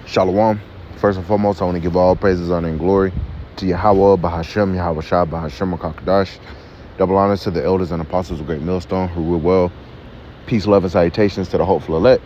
Shalom. First and foremost, I want to give all praises, honor, and glory to Yahweh, Bahashem, Yahweh Shah, Bahashem, Kakadash. Double honors to the elders and apostles of Great Millstone who rule well. Peace, love, and salutations to the hopeful elect.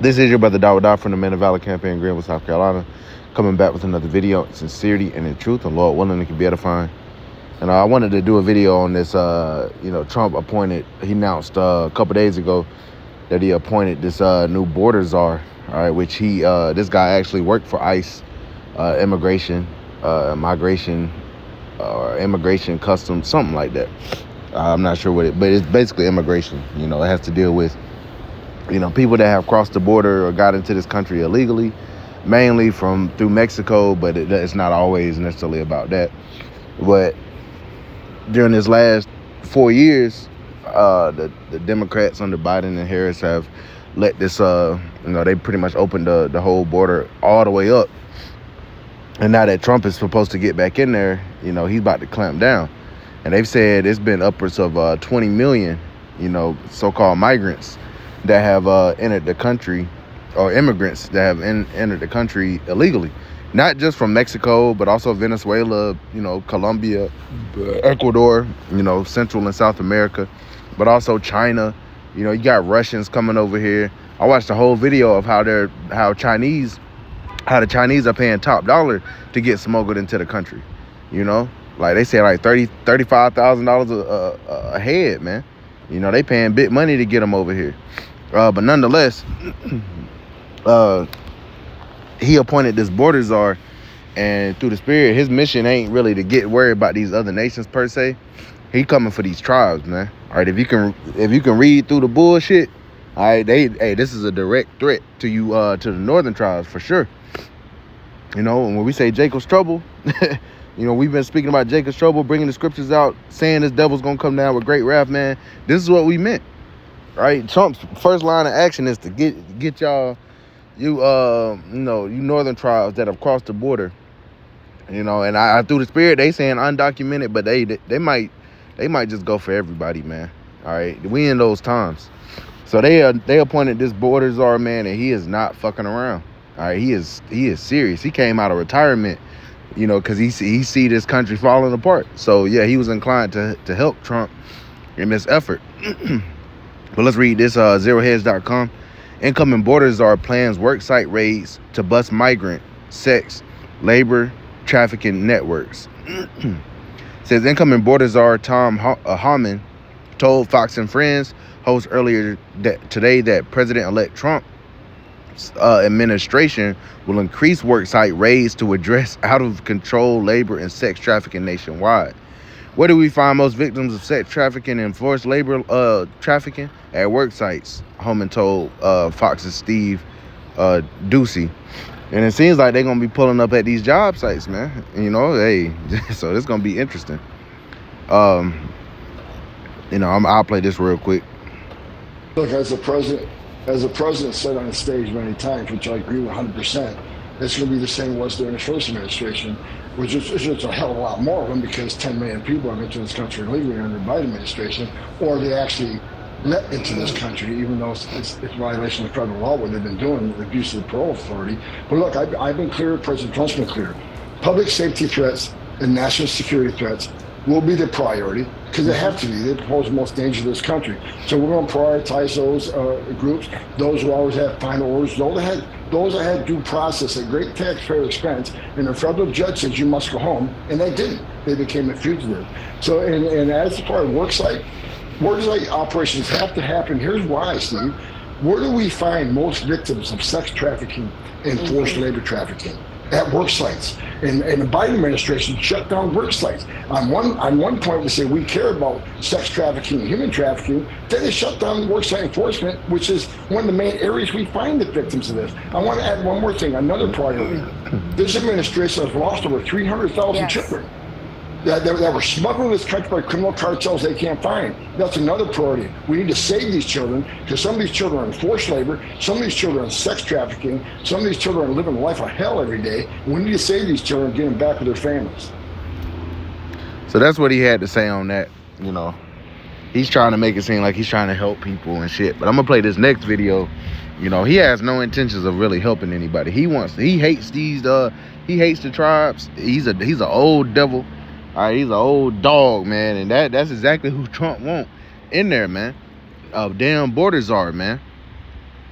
This is your brother Dawah from the Men of Valor campaign in Greenville, South Carolina, coming back with another video in sincerity and in truth, and Lord willing, it can be edifying. And I wanted to do a video on this, Trump appointed, he announced a couple days ago that he appointed this new Boarder Czar, all right, which this guy actually worked for ICE, immigration, migration, or immigration customs, something like that. I'm not sure what but it's basically immigration. It has to deal with, people that have crossed the border or got into this country illegally, mainly through Mexico, but it's not always necessarily about that. But during this last 4 years, the Democrats under Biden and Harris have let this, they pretty much opened the whole border all the way up. And now that Trump is supposed to get back in there, he's about to clamp down. And they've said it's been upwards of 20 million, so-called migrants that have entered the country, or immigrants that have entered the country illegally. Not just from Mexico, but also Venezuela, Colombia, Ecuador, Central and South America, but also China. You got Russians coming over here. I watched the whole video of how the Chinese are paying top dollar to get smuggled into the country. Like they say, like $35,000 a head, man. They paying big money to get them over here. But nonetheless, he appointed this Boarder Czar, and through the spirit, his mission ain't really to get worried about these other nations per se. He coming for these tribes, man. All right, if you can read through the bullshit, all right, this is a direct threat to you, to the northern tribes for sure. And when we say Jacob's trouble, we've been speaking about Jacob's trouble, bringing the scriptures out, saying this devil's gonna come down with great wrath, man. This is what we meant, right? Trump's first line of action is to get y'all, you northern tribes that have crossed the border, and I through the spirit, they saying undocumented, but they might just go for everybody, man. All right, we in those times. So they appointed this Boarder Czar, man, and he is not fucking around. All right, he is serious. He came out of retirement, because he see this country falling apart. So yeah, he was inclined to help Trump in this effort. But let's read this. ZeroHedge.com. Incoming Boarder Czar plans worksite raids to bust migrant, sex, labor, trafficking networks. Says incoming Boarder Czar Tom Homan told Fox and Friends host earlier today that President-elect Trump's administration will increase worksite raids to address out-of-control labor and sex trafficking nationwide. Where do we find most victims of sex trafficking and forced labor trafficking? At work sites, Homan told Fox's Steve Doocy. And it seems like they're going to be pulling up at these job sites, man. So this going to be interesting. I'll play this real quick. Look, as the president said on the stage many times, which I agree with 100%, it's going to be the same was during the first administration, which is just a hell of a lot more of them because 10 million people have entered this country illegally under the Biden administration, or they actually let into this country, even though it's violation of federal law, what they've been doing, the abuse of the parole authority. But look, I've been clear, President Trump's been clear. Public safety threats and national security threats will be the priority because they have to be. They pose the most danger to this country. So we're going to prioritize those groups, those who always have final orders, those that had due process at great taxpayer expense, and the federal judge says you must go home, and they didn't. They became a fugitive. So, and as part of worksite operations have to happen. Here's why, Steve. Where do we find most victims of sex trafficking and forced labor trafficking? At work sites. And the Biden administration shut down work sites. On one point, they say we care about sex trafficking and human trafficking. Then they shut down work site enforcement, which is one of the main areas we find the victims of this. I want to add one more thing, another priority. This administration has lost over 300,000 children that were smuggled in this country by criminal cartels they can't find. That's another priority. We need to save these children because some of these children are in forced labor, some of these children are in sex trafficking, some of these children are living a life of hell every day. We need to save these children and get them back with their families. So that's what he had to say on that, He's trying to make it seem like he's trying to help people and shit. But I'm gonna play this next video. You know, he has no intentions of really helping anybody. He hates he hates the tribes. He's an old devil. All right, he's an old dog, man, and that's exactly who Trump want in there, man. Damn Boarder Czar, man.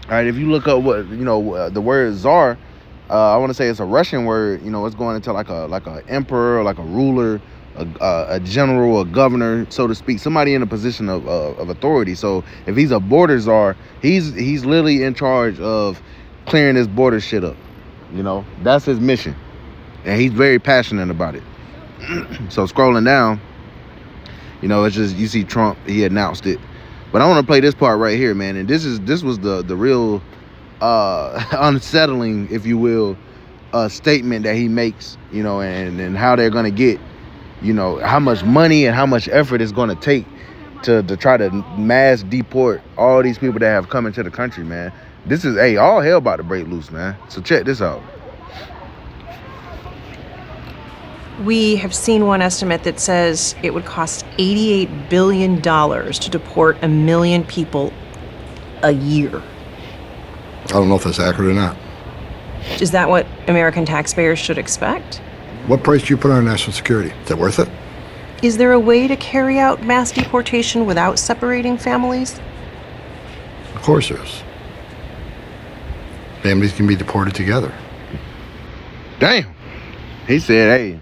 All right, if you look up what the word czar, I want to say it's a Russian word. You know, it's going into like a emperor, like a ruler, a general, a governor, so to speak, somebody in a position of authority. So if he's a border czar, he's literally in charge of clearing this border shit up. You know, that's his mission, and he's very passionate about it. So scrolling down, you know, it's just, you see Trump, he announced it. But I want to play this part right here, man. And this was the real unsettling, if you will, statement that he makes, you know, and how they're gonna get, you know, how much money and how much effort it's gonna take to try to mass deport all these people that have come into the country, man. This is, hey, all hell about to break loose, man. So check this out. We have seen one estimate that says it would cost $88 billion to deport 1 million people a year. I don't know if that's accurate or not. Is that what American taxpayers should expect? What price do you put on national security? Is that worth it? Is there a way to carry out mass deportation without separating families? Of course there is. Families can be deported together. Damn. He said, hey,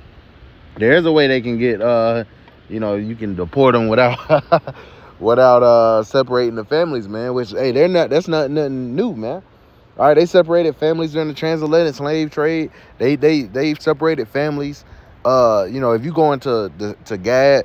there's a way they can get, you know, you can deport them without separating the families, man. Which, hey, that's nothing new, man. All right, they separated families during the transatlantic slave trade. They separated families. You know, if you go into to Gad,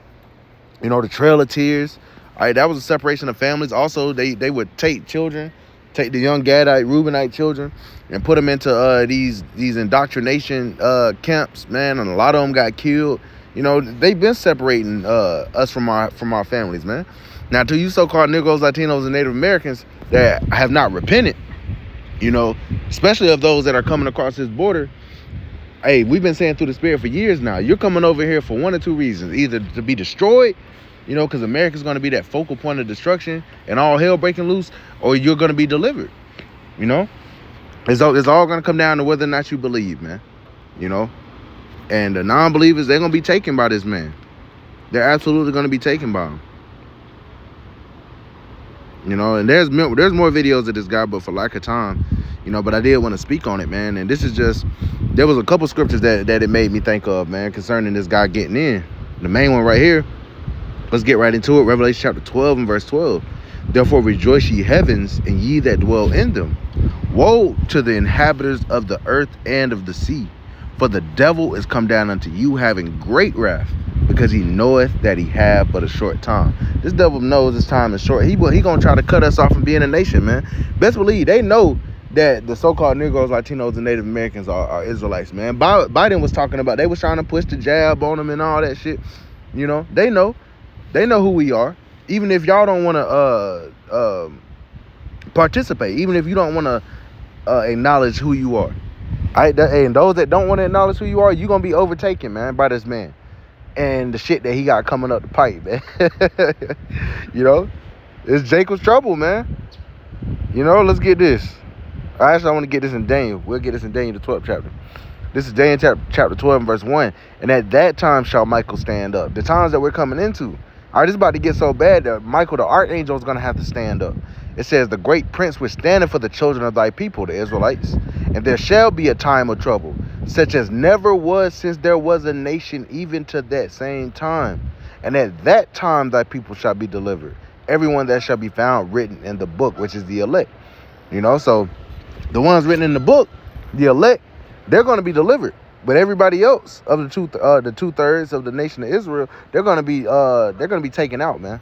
you know, the Trail of Tears, all right, that was a separation of families. Also, they would take children, take the young Gadite, Reubenite children, and put them into these indoctrination camps, man. And a lot of them got killed. You know, they've been separating us from our families, man. Now, to you so-called Negroes, Latinos, and Native Americans that have not repented, you know, especially of those that are coming across this border, hey, we've been saying through the Spirit for years now, you're coming over here for one or two reasons. Either to be destroyed, you know, because America's going to be that focal point of destruction and all hell breaking loose, or you're going to be delivered, you know. It's all going to come down to whether or not you believe, man, you know. And the non-believers, they're going to be taken by this man. They're absolutely going to be taken by him. You know, and there's more videos of this guy, but for lack of time, you know, but I did want to speak on it, man. And this is just, there was a couple scriptures that it made me think of, man, concerning this guy getting in. The main one right here, let's get right into it. Revelation chapter 12 and verse 12. Therefore rejoice ye heavens, and ye that dwell in them. Woe to the inhabitants of the earth and of the sea, for the devil is come down unto you, having great wrath, because he knoweth that he have but a short time. This devil knows his time is short. He gonna try to cut us off from being a nation, man. Best believe they know that the so-called Negroes, Latinos, and Native Americans are Israelites, man. Biden was talking about, they was trying to push the jab on them and all that shit. You know, they know who we are. Even if y'all don't want to participate, even if you don't want to acknowledge who you are. And those that don't want to acknowledge who you are, you're gonna be overtaken, man, by this man and the shit that he got coming up the pipe, man. You know, it's Jacob's trouble, man. You know, let's get this. Actually, I want to get this in Daniel. We'll get this in Daniel, the 12th chapter. This is Daniel chapter 12 and verse 1. And at that time shall Michael stand up. The times that we're coming into, all right, it's about to get so bad that Michael, the archangel, is going to have to stand up. It says, the great prince which standeth for the children of thy people, the Israelites. And there shall be a time of trouble, such as never was since there was a nation, even to that same time. And at that time thy people shall be delivered, everyone that shall be found written in the book, which is the elect. You know, so the ones written in the book, the elect, they're going to be delivered. But everybody else of the 2/3 of the nation of Israel, they're going to be taken out, man.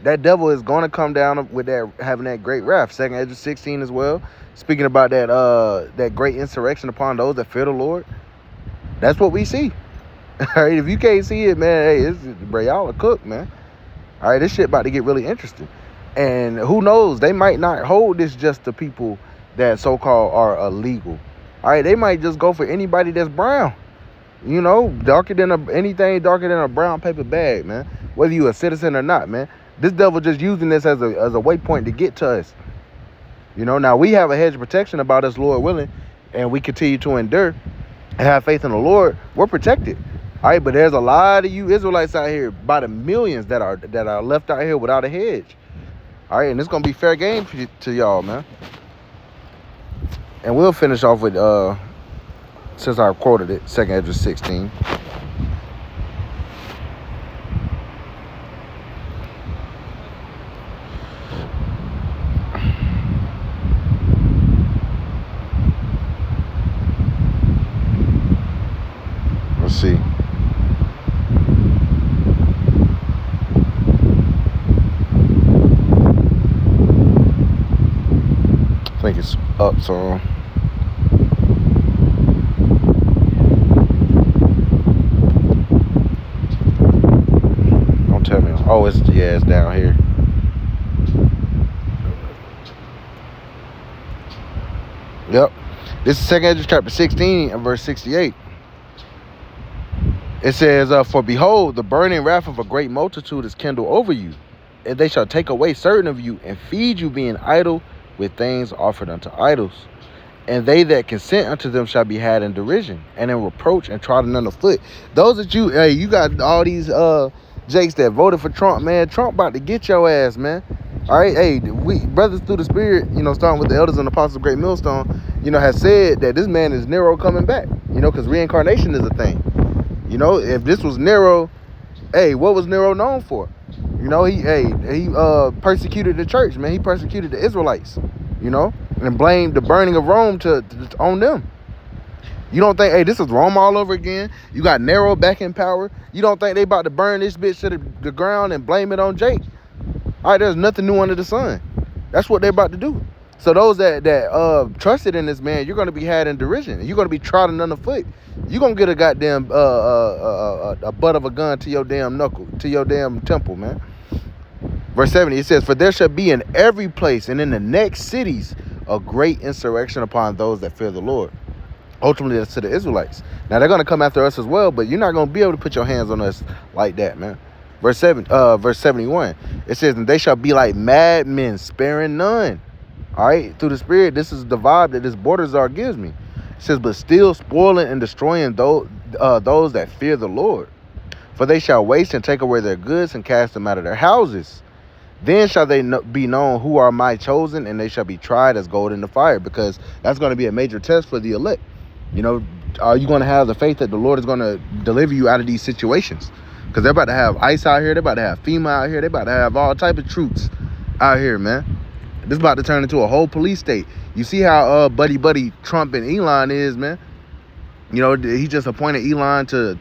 That devil is going to come down with that, having that great wrath. 2 Ezra 16 as well, speaking about that great insurrection upon those that fear the Lord. That's what we see. All right, if you can't see it, man, hey, bro, y'all are cooked, man. All right, this shit about to get really interesting. And who knows, they might not hold this just to people that so-called are illegal. All right, they might just go for anybody that's brown. You know, anything darker than a brown paper bag, man. whether you a citizen or not, man. This devil just using this as a waypoint to get to us. You know, now we have a hedge of protection about us, Lord willing, and we continue to endure and have faith in the Lord. We're protected. All right, but there's a lot of you Israelites out here, by the millions that are left out here without a hedge. All right, and it's gonna be fair game to y'all, man. And we'll finish off with since I quoted it, 2 Esdras 16. Let's see. I think it's up, so don't tell me. Oh, it's down here. Yep. This is 2 Esdras chapter 16 and verse 68. It says, for behold, the burning wrath of a great multitude is kindled over you, and they shall take away certain of you and feed you, being idle with things offered unto idols. And they that consent unto them shall be had in derision and in reproach and trodden under foot. Those that you got all these jakes that voted for Trump, man. Trump about to get your ass, man. All right, hey, we brothers through the spirit, starting with the elders and apostles of Great Millstone, has said that this man is Nero coming back, because reincarnation is a thing. If this was Nero, hey, what was Nero known for? He persecuted the church, man. He persecuted the Israelites, and blamed the burning of Rome on them. You don't think, hey, this is Rome all over again? You got Nero back in power. You don't think they about to burn this bitch to the ground and blame it on Jake? All right, there's nothing new under the sun. That's what they're about to do. So those that trusted in this man, you're going to be had in derision. You're going to be trodden underfoot. You're going to get a goddamn a butt of a gun to your damn knuckle, to your damn temple, man. Verse 70, it says, for there shall be in every place and in the next cities a great insurrection upon those that fear the Lord. Ultimately, that's to the Israelites. Now, they're going to come after us as well, but you're not going to be able to put your hands on us like that, man. Verse 71, it says, and they shall be like madmen, sparing none. All right, through the spirit, this is the vibe that this Boarder Czar gives me. It says, but still spoiling and destroying those that fear the Lord. For they shall waste and take away their goods and cast them out of their houses. Then shall they be known who are my chosen, and they shall be tried as gold in the fire, because that's going to be a major test for the elect. Are you going to have the faith that the Lord is going to deliver you out of these situations? Because they're about to have ICE out here. They're about to have FEMA out here. They're about to have all type of troops out here, man. This is about to turn into a whole police state. You see how buddy Trump and Elon is, man. He just appointed Elon to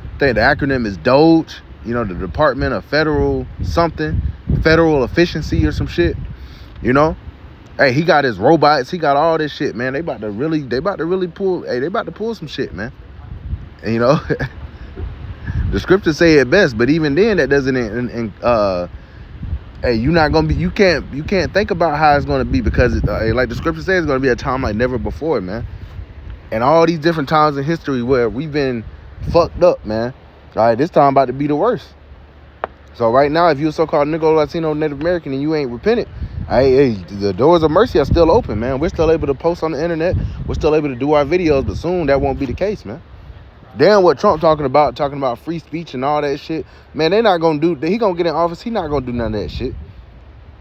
I think the acronym is DOGE. The Department of Federal Efficiency or some shit. Hey, he got his robots. He got all this shit, man. They about to really pull. Hey, they about to pull some shit, man. And the scriptures say it best, but even then, that doesn't. Hey, you're not gonna be. You can't think about how it's gonna be, because like the scripture says, it's gonna be a time like never before, man. And all these different times in history where we've been fucked up, man. All right, this time about to be the worst. So right now, if you're a so-called Negro, Latino, Native American, and you ain't repented, hey, the doors of mercy are still open, man. We're still able to post on the internet. We're still able to do our videos, but soon that won't be the case, man. Damn what Trump talking about free speech and all that shit. Man, they're not going to do, he going to get in office. He not going to do none of that shit.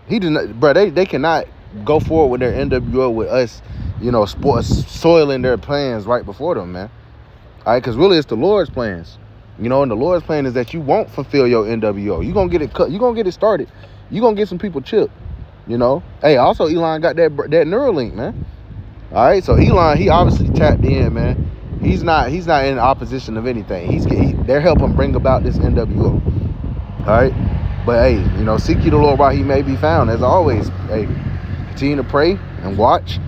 He did not, bro, they cannot go forward with their NWO with us, soiling their plans right before them, man. All right, because really it's the Lord's plans. And the Lord's plan is that you won't fulfill your NWO. You're going to get it cut. You're going to get it started. You're going to get some people chipped, Hey, also Elon got that Neuralink, man. All right, so Elon, he obviously tapped in, man. He's not in opposition of anything. They're helping bring about this NWO. All right, but hey, seek ye the Lord while he may be found. As always, hey, continue to pray and watch.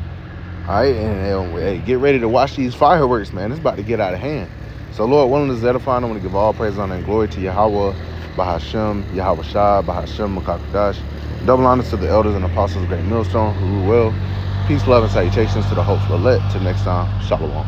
All right, and hey, get ready to watch these fireworks, man. It's about to get out of hand. So Lord willing is edifying. I want to give all praise, honor, and glory to Yahweh, Bahashem, Yahweh Shah, Bahashem, Makakadash. Double honors to the elders and apostles of Great Millstone who rule well. Peace, love, and salutations to the hopeful elect. Till next time, Shalom.